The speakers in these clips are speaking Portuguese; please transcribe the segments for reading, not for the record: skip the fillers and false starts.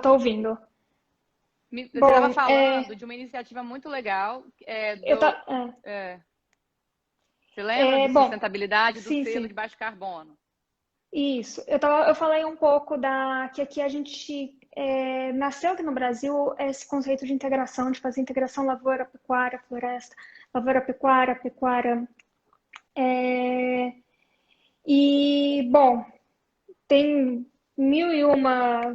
tô ouvindo. Você estava Bom, falando de uma iniciativa muito legal, eu tá, é, é, você lembra de bom, sustentabilidade do sim, selo sim. de baixo carbono? Isso. Eu falei um pouco que aqui a gente nasceu aqui no Brasil esse conceito de integração, de fazer integração lavoura, pecuária, floresta, lavoura, pecuária, pecuária. é, e, bom, tem mil e uma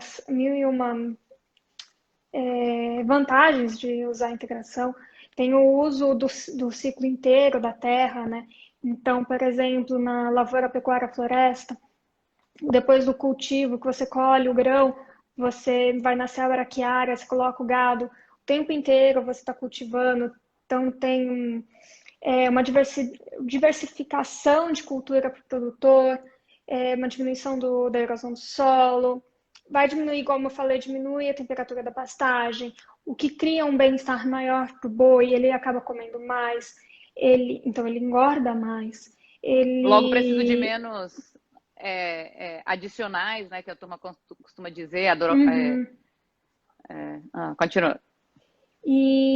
vantagens de usar a integração. Tem o uso do ciclo inteiro da terra, né? Então, por exemplo, na lavoura, pecuária, floresta, depois do cultivo, que você colhe o grão, você vai nascer a braquiária, você coloca o gado, o tempo inteiro você está cultivando. Então, tem uma diversificação de cultura para o produtor, uma diminuição da erosão do solo, vai diminuir, como eu falei, diminui a temperatura da pastagem, o que cria um bem-estar maior para o boi, ele acaba comendo mais, então ele engorda mais, Logo precisa de ele... menos adicionais, né, que a turma costuma dizer. Uhum. Continua. E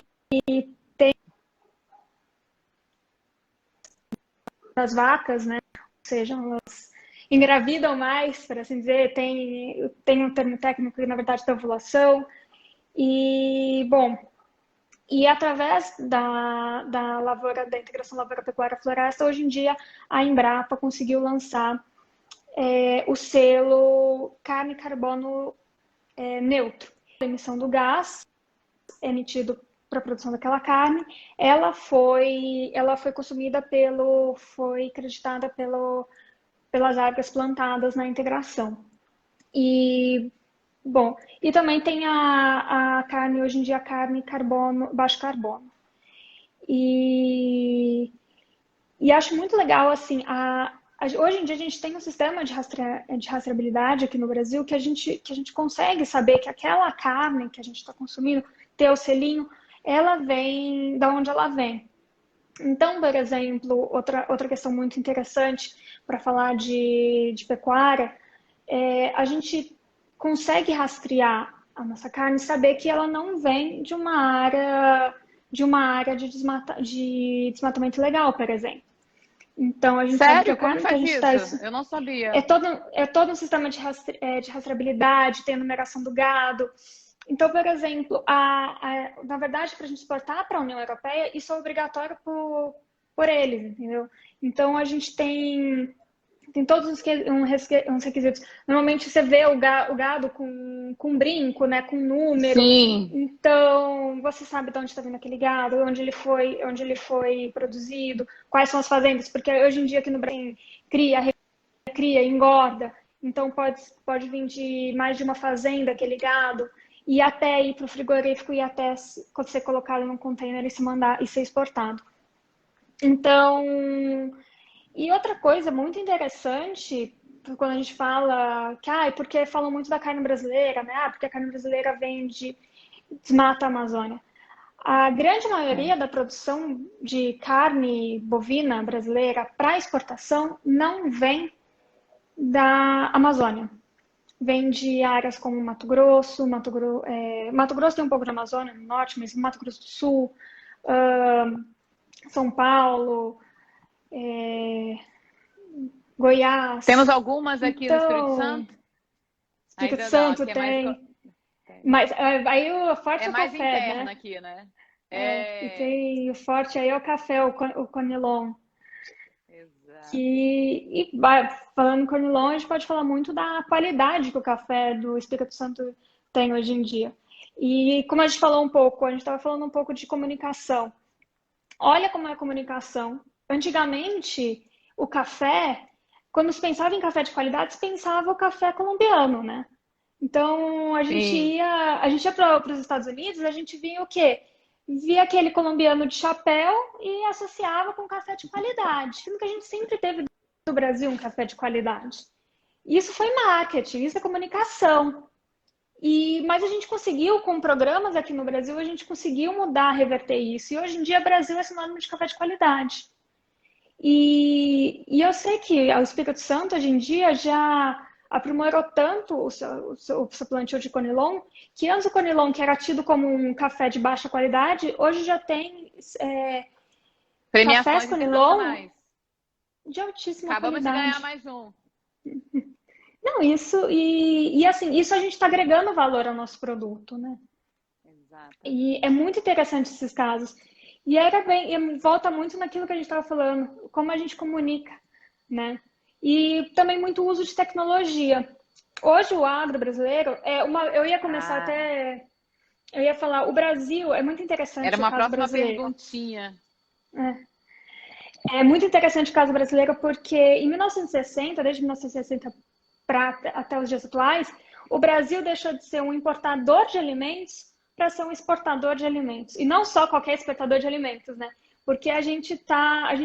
as vacas, né, ou seja, elas engravidam mais, por assim dizer, tem um termo técnico que na verdade é ovulação, e, bom, e através da lavoura, da integração lavoura-pecuária-floresta, hoje em dia a Embrapa conseguiu lançar o selo carne e carbono neutro. A emissão do gás emitido para a produção daquela carne, ela foi consumida foi creditada pelas áreas plantadas na integração. E bom, e também tem a carne, hoje em dia, a carne carbono, baixo carbono. E, e acho muito legal, assim, hoje em dia a gente tem um sistema de rastreabilidade aqui no Brasil que a gente consegue saber que aquela carne que a gente está consumindo, ter o selinho, ela vem da onde ela vem. Então, por exemplo, outra questão muito interessante para falar de pecuária, a gente consegue rastrear a nossa carne e saber que ela não vem de uma área de desmatamento ilegal, por exemplo. Então, a gente sabe que a Sério? Como carne que a faz gente está... isso? Eu não sabia. É todo um sistema de rastreabilidade, tem a numeração do gado. Então, por exemplo, na verdade, para a gente exportar para a União Europeia, isso é obrigatório por eles, entendeu? Então, a gente tem todos uns requisitos. Normalmente você vê o gado com brinco, né, com número. Sim. Então, você sabe de onde está vindo aquele gado, onde ele foi produzido, quais são as fazendas, porque hoje em dia aqui no Brasil cria, engorda. Então, pode vir de mais de uma fazenda aquele gado e até ir para o frigorífico e até ser colocado num container e ser exportado. Então, e outra coisa muito interessante, quando a gente fala que, porque falam muito da carne brasileira, né? Porque a carne brasileira desmata a Amazônia. A grande maioria da produção de carne bovina brasileira para exportação não vem da Amazônia. Vem de áreas como Mato Grosso, Mato Grosso tem um pouco de Amazônia no norte, mas Mato Grosso do Sul, São Paulo, Temos Goiás. algumas aqui no Espírito Então, Santo? Espírito Ainda não, Santo aqui é mais. tem. Mas aí o forte É é o mais café, interna né? aqui, né? E tem o forte aí é o café, o conilon. Exato. Falando em conilon, a gente pode falar muito da qualidade que o café do Espírito Santo tem hoje em dia. E como a gente falou um pouco, a gente estava falando um pouco de comunicação. Olha como é a comunicação. Antigamente, o café, quando se pensava em café de qualidade, se pensava o café colombiano, né? Então, Sim. a gente ia para os Estados Unidos, a gente via o quê? Via aquele colombiano de chapéu e associava com café de qualidade. Sendo que a gente sempre teve no Brasil um café de qualidade. Isso foi marketing, isso é comunicação. Mas a gente conseguiu, com programas aqui no Brasil, a gente conseguiu mudar, reverter isso. E hoje em dia, o Brasil é sinônimo de café de qualidade. E eu sei que o Espírito Santo, hoje em dia, já aprimorou tanto o seu plantio de conilon, que antes o conilon, que era tido como um café de baixa qualidade, hoje já tem cafés Premiações conilon internacionais. de altíssima Acabamos de ganhar qualidade. mais um. Não, isso, e assim, isso a gente está agregando valor ao nosso produto, né? Exatamente. E é muito interessante esses casos. E era bem, e volta muito naquilo que a gente estava falando, como a gente comunica, né? E também muito uso de tecnologia. Hoje o agro brasileiro eu ia começar até, eu ia falar, o Brasil é muito Era interessante o uma caso próxima brasileiro. perguntinha. É muito interessante o caso brasileiro porque em 1960, desde 1960 até os dias atuais, o Brasil deixou de ser um importador de alimentos para ser um exportador de alimentos. E não só qualquer exportador de alimentos, né? Porque a gente tá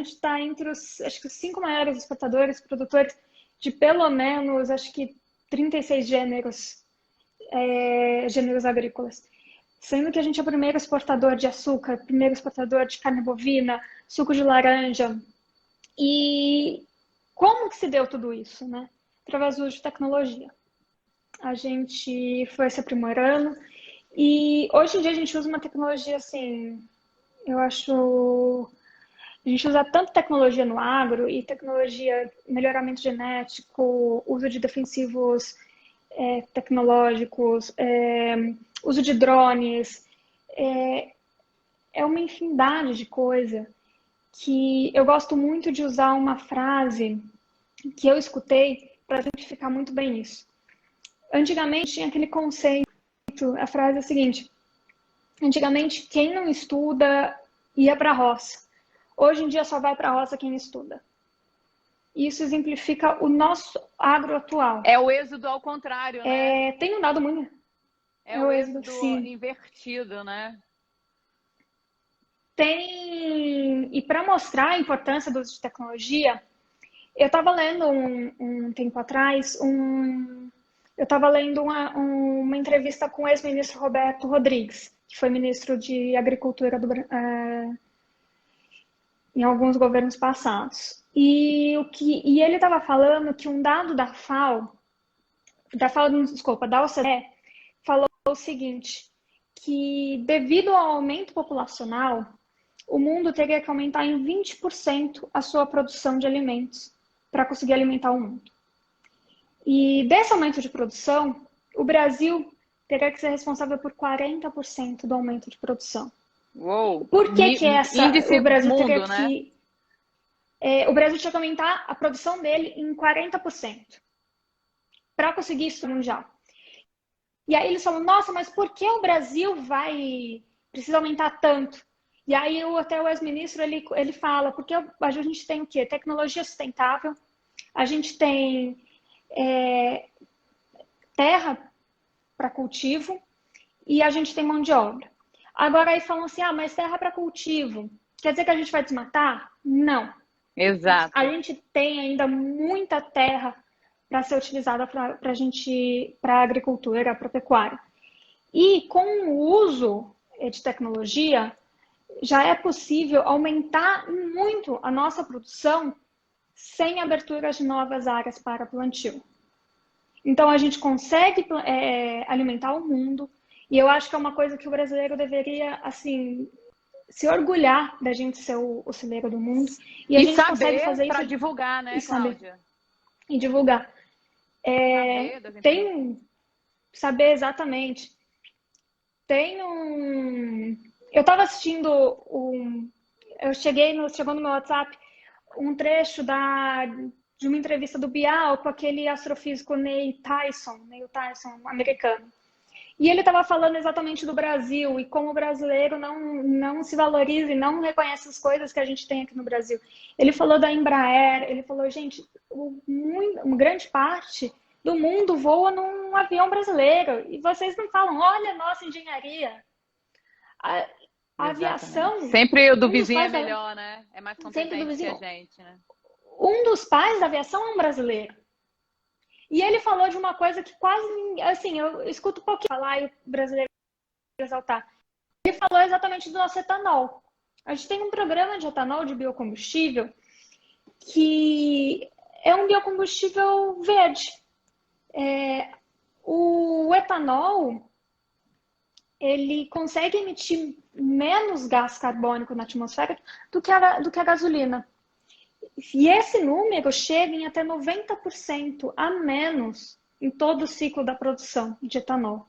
entre acho que os 5 maiores exportadores, produtores de pelo menos, acho que 36 gêneros agrícolas. Sendo que a gente é o primeiro exportador de açúcar, primeiro exportador de carne bovina, suco de laranja. E como que se deu tudo isso, né? Através do uso de tecnologia. A gente foi se aprimorando e hoje em dia a gente usa uma tecnologia assim, eu acho, a gente usa tanto tecnologia no agro e tecnologia, melhoramento genético, uso de defensivos tecnológicos, uso de drones, é uma infinidade de coisa que eu gosto muito de usar uma frase que eu escutei para exemplificar muito bem isso. Antigamente tinha aquele conceito, a frase é a seguinte: antigamente quem não estuda ia para a roça. Hoje em dia só vai para a roça quem estuda. Isso exemplifica o nosso agro atual. É o êxodo ao contrário, né? Tem um dado muito. É O o êxodo, êxodo sim. invertido, né? Tem. E para mostrar a importância do uso de tecnologia, eu estava lendo um tempo atrás, eu estava lendo uma entrevista com o ex-ministro Roberto Rodrigues, que foi ministro de Agricultura em alguns governos passados. E ele estava falando que um dado da OCDE, falou o seguinte, que devido ao aumento populacional, o mundo teria que aumentar em 20% a sua produção de alimentos para conseguir alimentar o mundo. E desse aumento de produção, o Brasil teria que ser responsável por 40% do aumento de produção. Uou! Por que Índice o Brasil mundo, teria né? que... o Brasil tinha que aumentar a produção dele em 40% para conseguir isso mundial. E aí eles falam, nossa, mas por que o Brasil precisa aumentar tanto? E aí até o ex-ministro ele fala, porque a gente tem o quê? Tecnologia sustentável, a gente tem terra para cultivo e a gente tem mão de obra. Agora aí falam assim, mas terra para cultivo, quer dizer que a gente vai desmatar? Não. Exato. A gente tem ainda muita terra para ser utilizada para a agricultura, para a pecuária. E com o uso de tecnologia, já é possível aumentar muito a nossa produção sem abertura de novas áreas para plantio. Então, a gente consegue alimentar o mundo, e eu acho que é uma coisa que o brasileiro deveria, assim, se orgulhar da gente ser o celeiro do mundo. E a gente consegue fazer isso para divulgar, né, Cláudia? E divulgar. Saber exatamente. Eu estava assistindo chegou no meu WhatsApp um trecho de uma entrevista do Bial com aquele astrofísico Neil Tyson, americano. E ele estava falando exatamente do Brasil e como o brasileiro não se valoriza e não reconhece as coisas que a gente tem aqui no Brasil. Ele falou da Embraer, ele falou, gente, uma grande parte do mundo voa num avião brasileiro e vocês não falam, olha a nossa engenharia. A aviação... Sempre o do vizinho é melhor, né? É mais competente que a gente, né? Um dos pais da aviação é um brasileiro. E ele falou de uma coisa que quase, assim, eu escuto um pouquinho falar e o brasileiro exaltar. Ele falou exatamente do nosso etanol. A gente tem um programa de etanol, de biocombustível, que é um biocombustível verde. O etanol, ele consegue emitir menos gás carbônico na atmosfera do que a gasolina. E esse número chega em até 90% a menos em todo o ciclo da produção de etanol.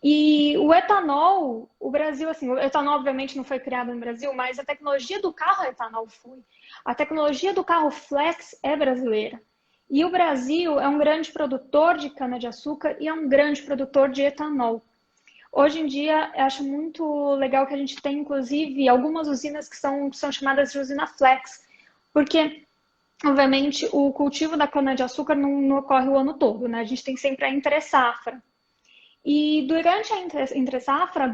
E o etanol, o Brasil, assim, o etanol obviamente não foi criado no Brasil, mas a tecnologia do carro etanol foi. A tecnologia do carro flex é brasileira. E o Brasil é um grande produtor de cana-de-açúcar e é um grande produtor de etanol. Hoje em dia, eu acho muito legal que a gente tem, inclusive, algumas usinas que são chamadas de usina flex, porque, obviamente, o cultivo da cana-de-açúcar não ocorre o ano todo, né? A gente tem sempre a entre-safra. E durante a entre-safra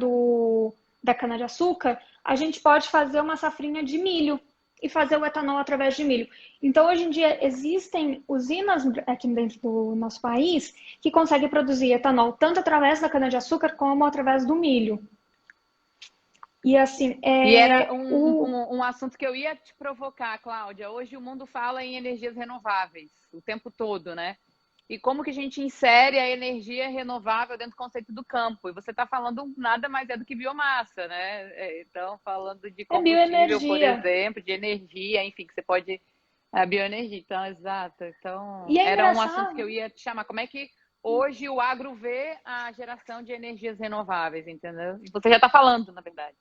da cana-de-açúcar, a gente pode fazer uma safrinha de milho e fazer o etanol através de milho. Então, hoje em dia, existem usinas aqui dentro do nosso país que conseguem produzir etanol tanto através da cana-de-açúcar como através do milho. E assim, E era um assunto que eu ia te provocar, Cláudia. Hoje o mundo fala em energias renováveis o tempo todo, né? E como que a gente insere a energia renovável dentro do conceito do campo? E você está falando nada mais do que biomassa, né? Então, falando de combustível, por exemplo, de energia, enfim, que você pode... A bioenergia, então, exato. Então, era um assunto que eu ia te chamar. Como é que hoje o agro vê a geração de energias renováveis, entendeu? E você já está falando, na verdade.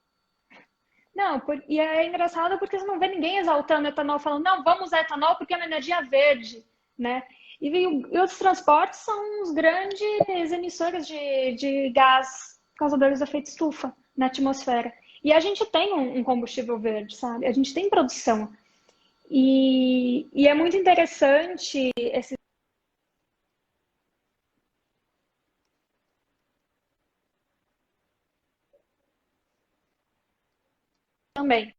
Não, e é engraçado porque você não vê ninguém exaltando etanol, falando, não, vamos usar etanol porque é uma energia verde, né? E os transportes são os grandes emissores de gás causadores de efeito estufa na atmosfera. E a gente tem um combustível verde, sabe? A gente tem produção. E é muito interessante esse também.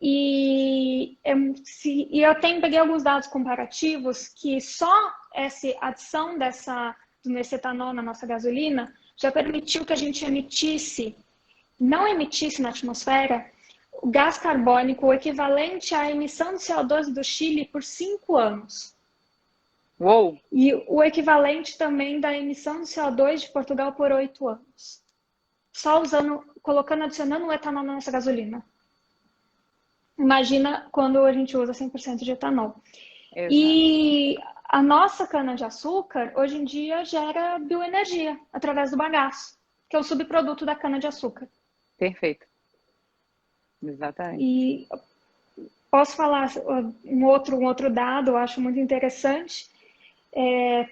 E eu peguei alguns dados comparativos que só essa adição desse etanol na nossa gasolina já permitiu que a gente não emitisse na atmosfera o gás carbônico equivalente à emissão de CO2 do Chile por 5 anos. Uou! E o equivalente também da emissão de CO2 de Portugal por 8 anos. Só adicionando o etanol na nossa gasolina. Imagina quando a gente usa 100% de etanol. Exato. E a nossa cana-de-açúcar, hoje em dia, gera bioenergia através do bagaço, que é o subproduto da cana-de-açúcar. Perfeito. Exatamente. E posso falar um outro dado, eu acho muito interessante,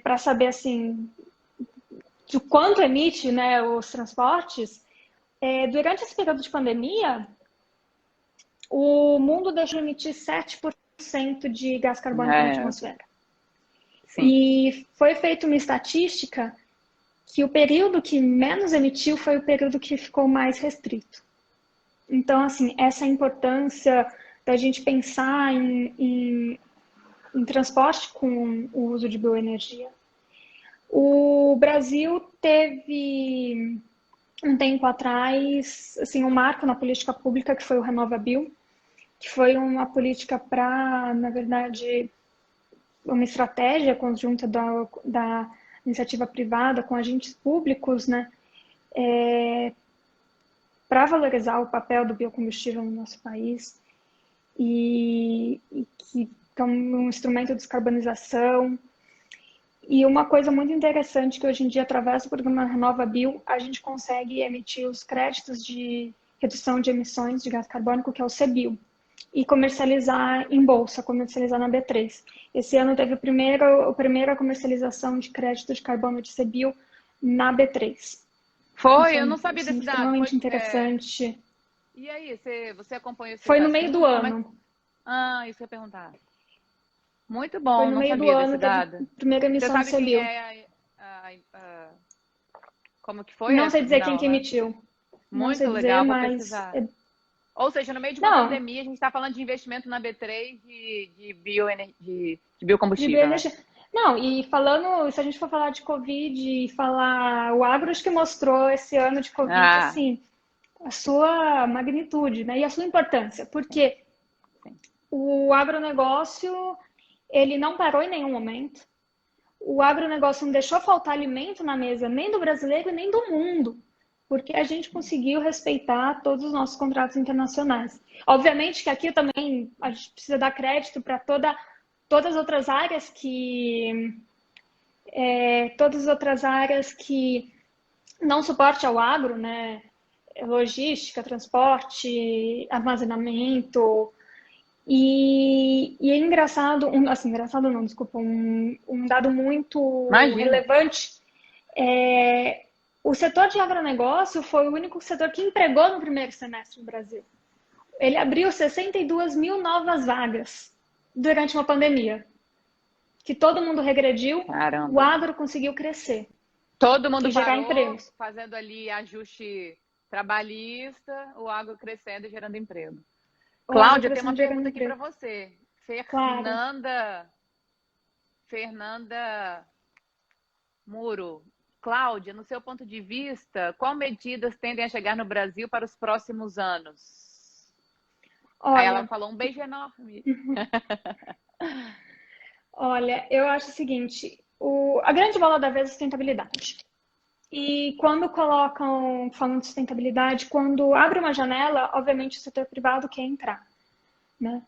para saber assim, de quanto emite, né, os transportes. Durante esse período de pandemia, o mundo deixou de emitir 7% de gás carbônico na atmosfera. Sim. E foi feita uma estatística que o período que menos emitiu foi o período que ficou mais restrito. Então, assim, essa importância da gente pensar em transporte com o uso de bioenergia. O Brasil teve, um tempo atrás, assim, um marco na política pública que foi o RenovaBio, que foi uma política para, na verdade, uma estratégia conjunta da iniciativa privada com agentes públicos, né, para valorizar o papel do biocombustível no nosso país e que é um instrumento de descarbonização. E uma coisa muito interessante que hoje em dia, através do programa RenovaBio, a gente consegue emitir os créditos de redução de emissões de gás carbônico, que é o CBIO, e comercializar em bolsa, comercializar na B3. Esse ano teve a primeira comercialização de crédito de carbono de CBIO na B3. Foi, eu não sabia desse dado. Extremamente interessante. E aí, você acompanhou esse Foi no meio do ano. Isso que eu ia perguntar. Muito bom, foi no meio do ano, dado. Primeira emissão do CBIO. Como que foi? Não sei dizer quem que emitiu. Muito legal, vou pesquisar. Ou seja, no meio de uma pandemia, a gente está falando de investimento na B3 de biocombustível. Né? Não, e falando, se a gente for falar de Covid e falar, o agro acho que mostrou esse ano de Covid, assim, a sua magnitude, né? E a sua importância, porque o agronegócio, ele não parou em nenhum momento. o agronegócio não deixou faltar alimento na mesa nem do brasileiro nem do mundo, porque a gente conseguiu respeitar todos os nossos contratos internacionais. Obviamente que aqui também a gente precisa dar crédito para todas as outras áreas que não suporte ao agro, né? Logística, transporte, armazenamento. E é engraçado, engraçado não, desculpa, um dado muito Imagina. relevante. O setor de agronegócio foi o único setor que empregou no primeiro semestre no Brasil. Ele abriu 62 mil novas vagas durante uma pandemia, que todo mundo regrediu. Caramba. O agro conseguiu crescer. Todo mundo e gerar parou, empregos. fazendo ali ajuste trabalhista, o agro crescendo e gerando emprego. Cláudia, tem uma pergunta aqui para você. Fernanda Muro. Cláudia, no seu ponto de vista, quais medidas tendem a chegar no Brasil para os próximos anos? Aí ela falou um beijo enorme. Olha, eu acho o seguinte, a grande bola da vez é a sustentabilidade. E quando falando de sustentabilidade, quando abre uma janela, obviamente o setor privado quer entrar, né?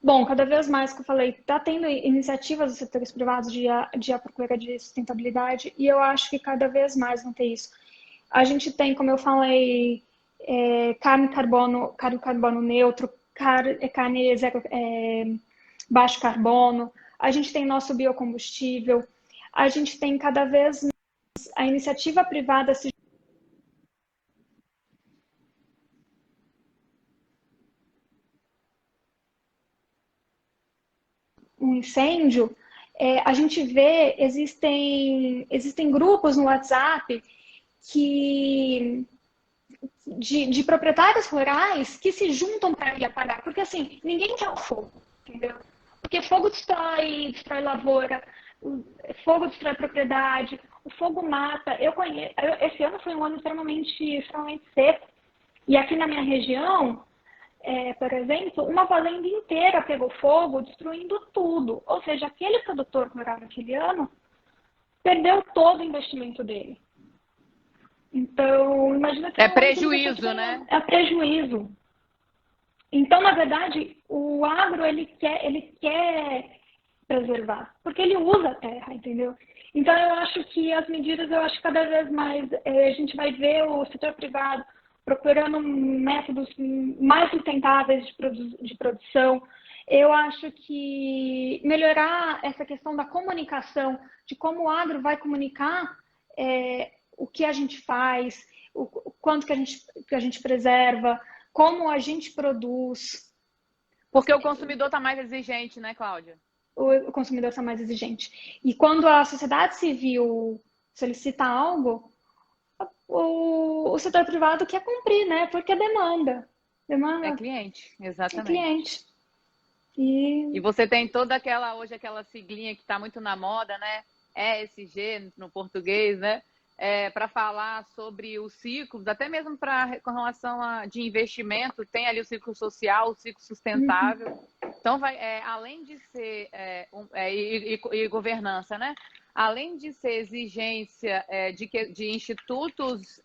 Bom, cada vez mais que eu falei, está tendo iniciativas dos setores privados de à procura de sustentabilidade, e eu acho que cada vez mais vão ter isso. A gente tem, como eu falei, carne carbono neutro, carne zero, baixo carbono, a gente tem nosso biocombustível, a gente tem cada vez mais a iniciativa privada se um incêndio, a gente vê, existem grupos no WhatsApp de proprietários rurais que se juntam para ir apagar, porque assim, ninguém quer o fogo, entendeu? Porque fogo destrói lavoura, fogo destrói propriedade, o fogo mata. Esse ano foi um ano extremamente seco, e aqui na minha região, por exemplo, uma fazenda inteira pegou fogo, destruindo tudo. Ou seja, aquele produtor rural naquele ano perdeu todo o investimento dele. Então, imagina que... É prejuízo, né? É prejuízo. Então, na verdade, o agro, ele quer preservar, porque ele usa a terra, entendeu? Então, eu acho que as medidas, cada vez mais a gente vai ver o setor privado procurando métodos mais sustentáveis de produção. Eu acho que melhorar essa questão da comunicação, de como o agro vai comunicar o que a gente faz, o quanto que a gente preserva, como a gente produz. Porque o consumidor está mais exigente, né, Cláudia? O consumidor está mais exigente. E quando a sociedade civil solicita algo, o setor privado quer cumprir, né? Porque demanda. É cliente, exatamente. É cliente. E você tem toda hoje aquela siglinha que está muito na moda, né? ESG no português, né? Para falar sobre os ciclos, até mesmo com relação de investimento, tem ali o ciclo social, o ciclo sustentável. Então, além de ser e governança, né? Além de ser exigência de institutos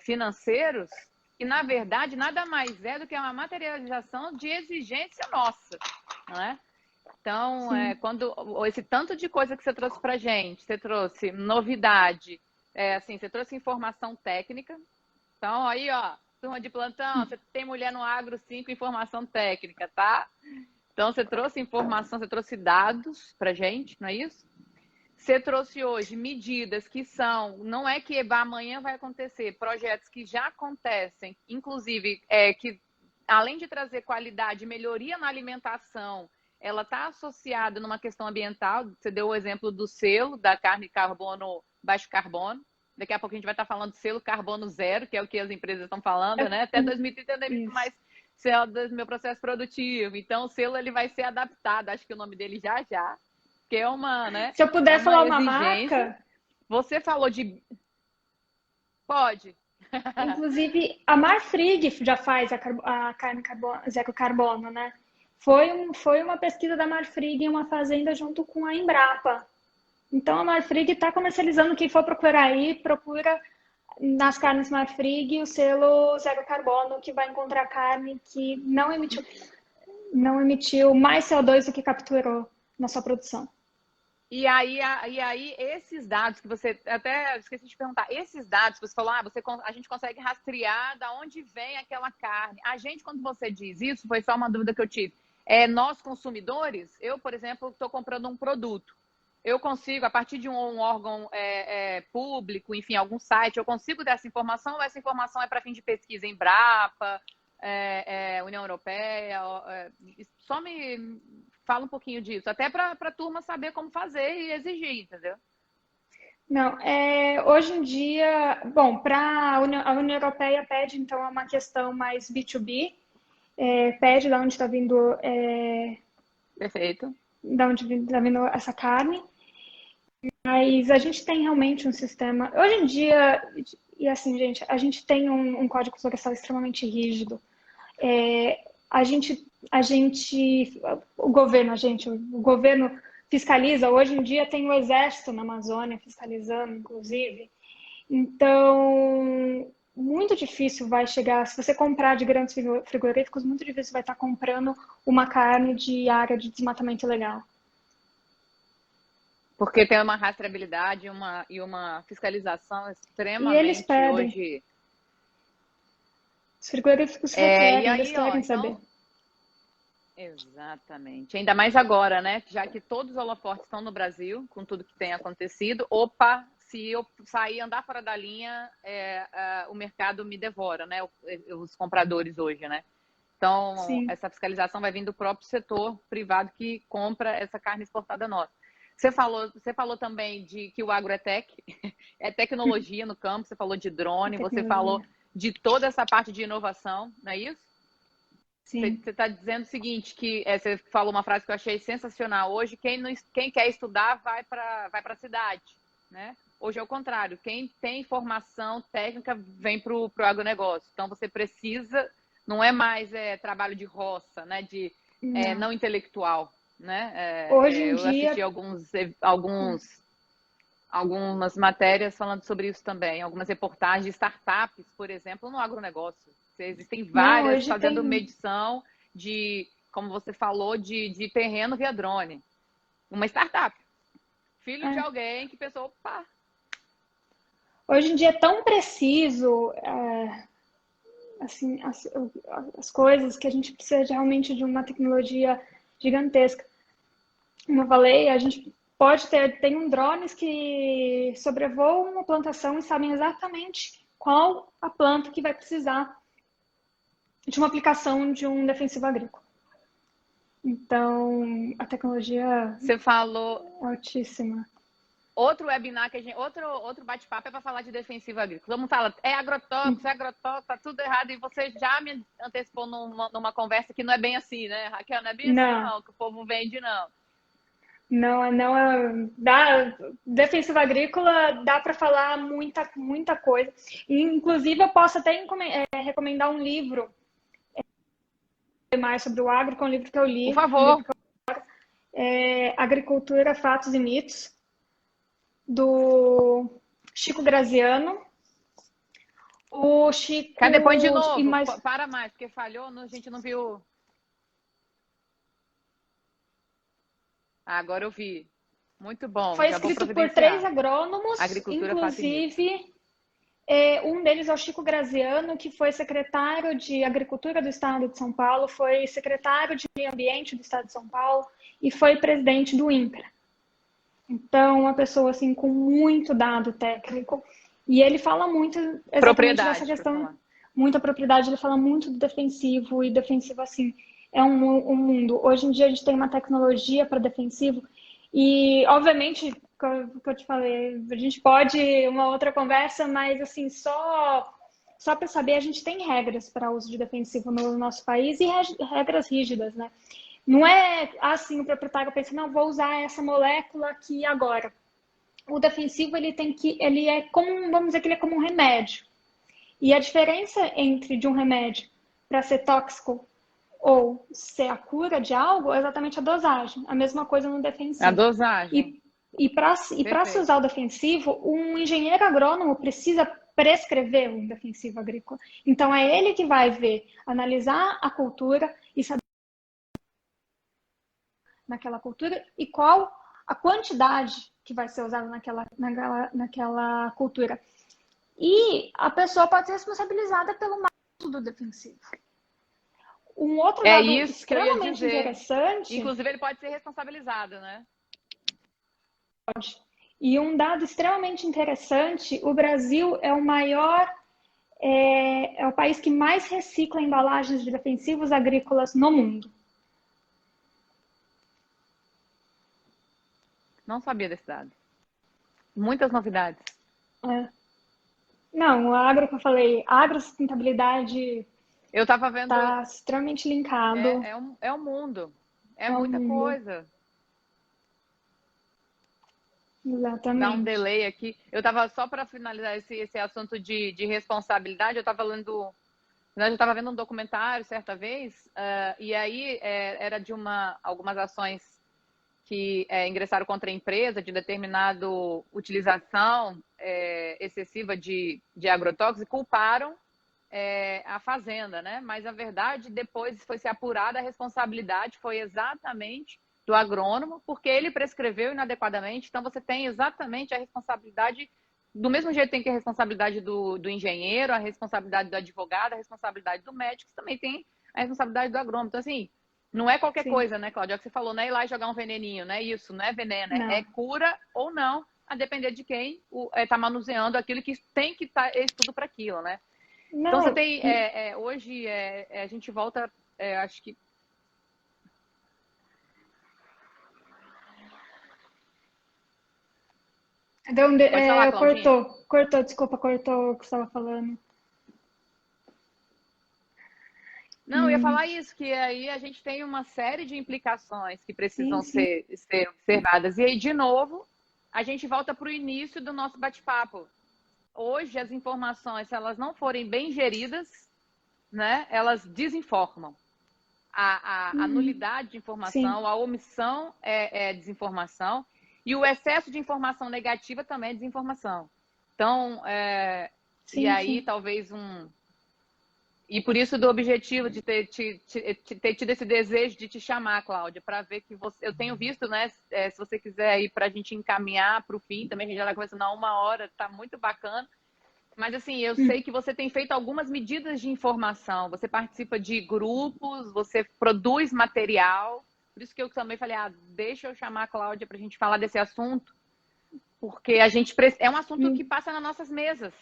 financeiros, que na verdade nada mais é do que uma materialização de exigência nossa, não é? Então, quando esse tanto de coisa que você trouxe para a gente, você trouxe novidade, você trouxe informação técnica. Então, aí, ó, turma de plantão, você tem mulher no agro 5, informação técnica, tá? Então, você trouxe informação, você trouxe dados para a gente, não é isso? Você trouxe hoje medidas que não é que amanhã vai acontecer, projetos que já acontecem, inclusive, que além de trazer qualidade, melhoria na alimentação, ela está associada numa questão ambiental. Você deu o exemplo do selo da carne baixo carbono. Daqui a pouco a gente vai estar falando de selo carbono zero, que é o que as empresas estão falando, né? Até 2030 não emite mais selo do meu processo produtivo. Então, o selo ele vai ser adaptado, acho que o nome dele já. Que é uma, né? Se eu puder falar uma marca... Você falou de... Pode. Inclusive, a Marfrig já faz a carne zero carbono, né? foi uma pesquisa da Marfrig em uma fazenda junto com a Embrapa. Então, a Marfrig está comercializando, quem for procurar aí, procura nas carnes Marfrig o selo zero carbono, que vai encontrar carne que não emitiu mais CO2 do que capturou na sua produção. E aí, esses dados que você, até esqueci de perguntar, esses dados que você falou, a gente consegue rastrear da onde vem aquela carne. A gente, quando você diz isso, foi só uma dúvida que eu tive. Nós consumidores, eu, por exemplo, estou comprando um produto. Eu consigo, a partir de um órgão público, enfim, algum site, eu consigo ter essa informação, ou essa informação é para fim de pesquisa em Brapa, União Europeia? Só me fala um pouquinho disso, até para a turma saber como fazer e exigir, entendeu? Não, hoje em dia, bom, a União Europeia pede, então, é uma questão mais B2B, pede de onde está vindo, Perfeito. de onde está vindo essa carne. Mas a gente tem realmente um sistema. Hoje em dia, e assim, gente, a gente tem um código florestal extremamente rígido. O governo fiscaliza. Hoje em dia tem o exército na Amazônia fiscalizando, inclusive. Então, muito difícil vai chegar. Se você comprar de grandes frigoríficos, muito difícil vai estar comprando uma carne de área de desmatamento ilegal. Porque tem uma rastreabilidade e uma fiscalização E eles extremamente pedem. hoje. Os frigoríficos E requerem, aí, eles querem saber. Exatamente. Ainda mais agora, né? Já que todos os holofortes estão no Brasil, com tudo que tem acontecido. Opa, se eu sair andar fora da linha, o mercado me devora, né? Os compradores hoje, né? Então, Sim. essa fiscalização vai vir do próprio setor privado que compra essa carne exportada nossa. Você falou também de que o agro é tech, é tecnologia no campo, você falou de drone, você falou de toda essa parte de inovação, não é isso? Sim. Você está dizendo o seguinte, que você falou uma frase que eu achei sensacional. Hoje, quem quer estudar vai para a cidade, né? Hoje é o contrário. Quem tem formação técnica vem para o agronegócio. Então, você precisa, não é mais trabalho de roça, né? Não intelectual, né? Hoje em Eu assisti dia, algumas matérias falando sobre isso também. Algumas reportagens de startups, por exemplo, no agronegócio. Existem várias fazendo medição de, como você falou, de terreno via drone. Uma startup. Filho de alguém que pensou, opa. Hoje em dia é tão preciso, assim, as coisas, que a gente precisa realmente de uma tecnologia gigantesca. Como eu falei, a gente tem drones que sobrevoam uma plantação e sabem exatamente qual a planta que vai precisar de uma aplicação de um defensivo agrícola. Então, a tecnologia Você falou é altíssima. outro webinar que outro bate-papo é para falar de defensivo agrícola. Todo mundo fala, agrotóxico, tá tudo errado. E você já me antecipou numa conversa que não é bem assim, né, Raquel? Não é bem assim, não, que o povo vende, não. Defensivo agrícola dá para falar muita coisa. E, inclusive, eu posso até recomendar um livro mais sobre o agro, que é um livro que eu li. Por favor. Agricultura, Fatos e Mitos, do Chico Graziano. O Chico... Cadê? Põe de novo. Para mais, porque falhou, a gente não viu. Agora eu vi. Muito bom. Foi escrito por 3 agrônomos, inclusive um deles é o Chico Graziano, que foi secretário de Agricultura do Estado de São Paulo, foi secretário de Meio Ambiente do Estado de São Paulo e foi presidente do INCRA. Então, uma pessoa assim com muito dado técnico. E ele fala muito exatamente dessa questão, muita propriedade, ele fala muito do defensivo, e defensivo, assim, é um mundo. Hoje em dia a gente tem uma tecnologia para defensivo, e obviamente, como eu te falei, a gente pode uma outra conversa, mas assim, só para saber, a gente tem regras para uso de defensivo no nosso país, e regras rígidas, né? Não é assim, o proprietário pensa, não, vou usar essa molécula aqui agora. O defensivo, ele é como, vamos dizer que ele é como um remédio. E a diferença de um remédio para ser tóxico ou ser a cura de algo é exatamente a dosagem. A mesma coisa no defensivo. A dosagem. E para se usar o defensivo, um engenheiro agrônomo precisa prescrever um defensivo agrícola. Então, é ele que vai ver, analisar a cultura e saber naquela cultura e qual a quantidade que vai ser usada naquela cultura. E a pessoa pode ser responsabilizada pelo manejo do defensivo. Um outro dado isso que eu ia extremamente dizer. interessante... Inclusive, ele pode ser responsabilizado, né? Pode. E um dado extremamente interessante, o Brasil é o país que mais recicla embalagens de defensivos agrícolas no mundo. Não sabia desse dado. Muitas novidades. É. Não, o agro que eu falei, agrosustentabilidade Eu estava vendo. está extremamente linkado. É um mundo. É um muita mundo. coisa. Exatamente. Dá um delay aqui. Eu estava, só para finalizar esse assunto de responsabilidade, eu estava vendo um documentário certa vez, e aí era de algumas ações que ingressaram contra a empresa de determinada utilização excessiva de agrotóxicos e culparam a fazenda, né? Mas, na verdade, depois foi se apurada a responsabilidade, foi exatamente do agrônomo, porque ele prescreveu inadequadamente, então você tem exatamente a responsabilidade, do mesmo jeito tem que a responsabilidade do engenheiro, a responsabilidade do advogado, a responsabilidade do médico, você também tem a responsabilidade do agrônomo. Então, assim, não é qualquer coisa, né, Cláudia? É o que você falou, não é ir lá e jogar um veneninho, não é isso, não é veneno, é cura ou não, a depender de quem está manuseando aquilo que tem que estar tudo para aquilo, né? Não. Então, você tem, hoje, a gente volta, acho que... Pode falar, Claudinha. Cortou o que você estava falando. Não, eu ia falar isso, que aí a gente tem uma série de implicações que precisam ser observadas. E aí, de novo, a gente volta para o início do nosso bate-papo. Hoje, as informações, se elas não forem bem geridas, né, elas desinformam. A nulidade de informação, a omissão é desinformação, e o excesso de informação negativa também é desinformação. Então, e aí talvez E por isso do objetivo de ter tido esse desejo de te chamar, Cláudia, para ver que você... Eu tenho visto, né, se você quiser aí para a gente encaminhar para o fim, também a gente já está conversando há 1 hora, tá muito bacana. Mas, assim, eu sei que você tem feito algumas medidas de informação. Você participa de grupos, você produz material. Por isso que eu também falei, deixa eu chamar a Cláudia para a gente falar desse assunto. Porque é um assunto que passa nas nossas mesas,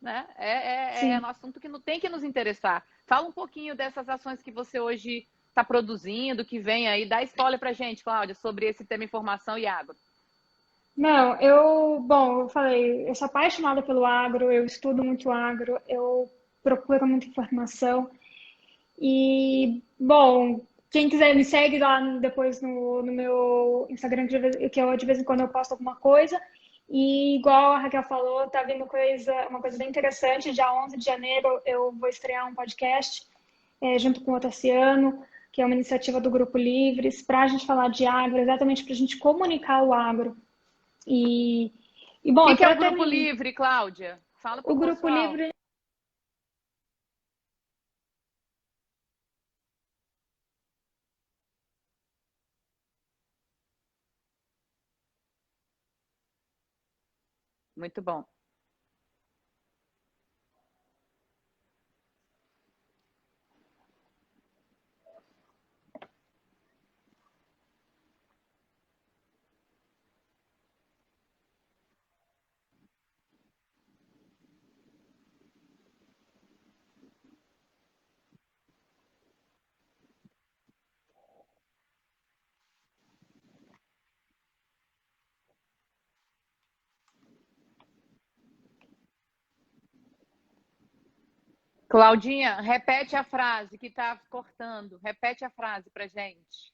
né? É um assunto que tem que nos interessar. Fala um pouquinho dessas ações que você hoje está produzindo, que vem aí. Dá spoiler para a gente, Cláudia, sobre esse tema informação e agro. Não, eu falei, eu sou apaixonada pelo agro, eu estudo muito agro, eu procuro muita informação. E, bom, quem quiser me segue lá depois no meu Instagram, que eu de vez em quando eu posto alguma coisa. E igual a Raquel falou, tá vindo uma coisa bem interessante. Dia 11 de janeiro eu vou estrear um podcast junto com o Otaciano, que é uma iniciativa do Grupo Livres, para a gente falar de agro, exatamente para a gente comunicar o agro. E bom, O que é o Grupo Livre, Cláudia? Fala para o Grupo Livre. Muito bom. Claudinha, repete a frase que está cortando. Repete a frase para gente.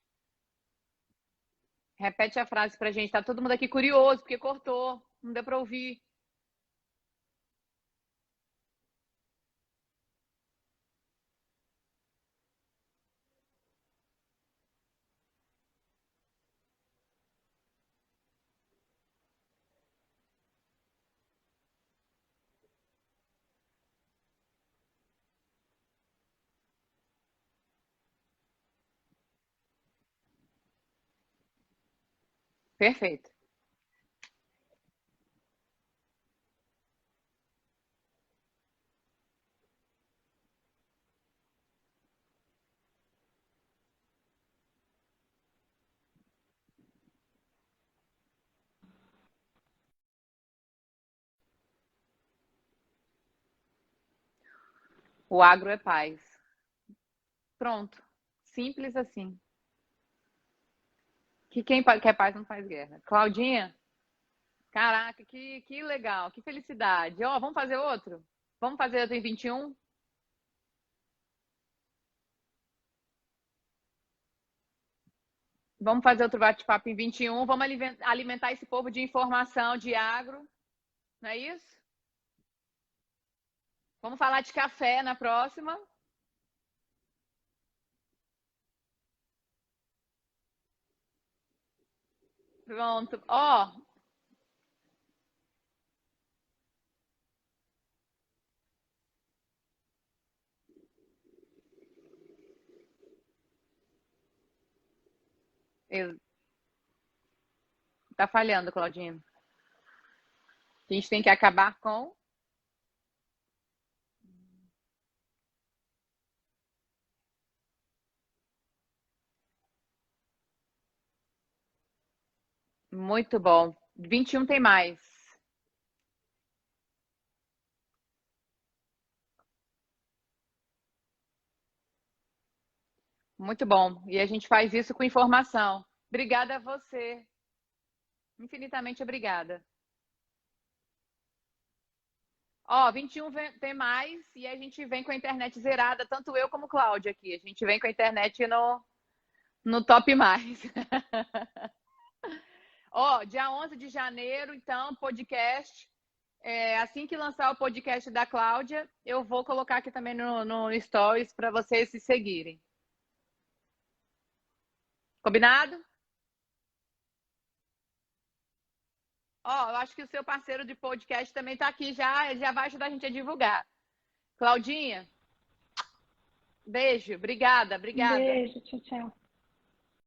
Repete a frase para gente. Tá todo mundo aqui curioso, porque cortou. Não deu para ouvir. Perfeito. O agro é paz. Pronto. Simples assim. Que quem quer paz não faz guerra. Claudinha, caraca, que legal, que felicidade. Ó, vamos fazer outro? Vamos fazer outro em 21? Vamos fazer outro bate-papo em 21. Vamos alimentar esse povo de informação, de agro. Não é isso? Vamos falar de café na próxima. Pronto. Ó, tá falhando, Claudinho. A gente tem que acabar com. Muito bom. 21 tem mais. Muito bom. E a gente faz isso com informação. Obrigada a você. Infinitamente obrigada. Ó, 21 tem mais e a gente vem com a internet zerada, tanto eu como Cláudia aqui. A gente vem com a internet no top mais. Ó, dia 11 de janeiro, então, podcast. Assim que lançar o podcast da Cláudia, eu vou colocar aqui também no Stories para vocês se seguirem. Combinado? Ó, eu acho que o seu parceiro de podcast também está aqui já, ele já vai ajudar a gente a divulgar. Claudinha, beijo, obrigada, obrigada. Beijo, tchau, tchau.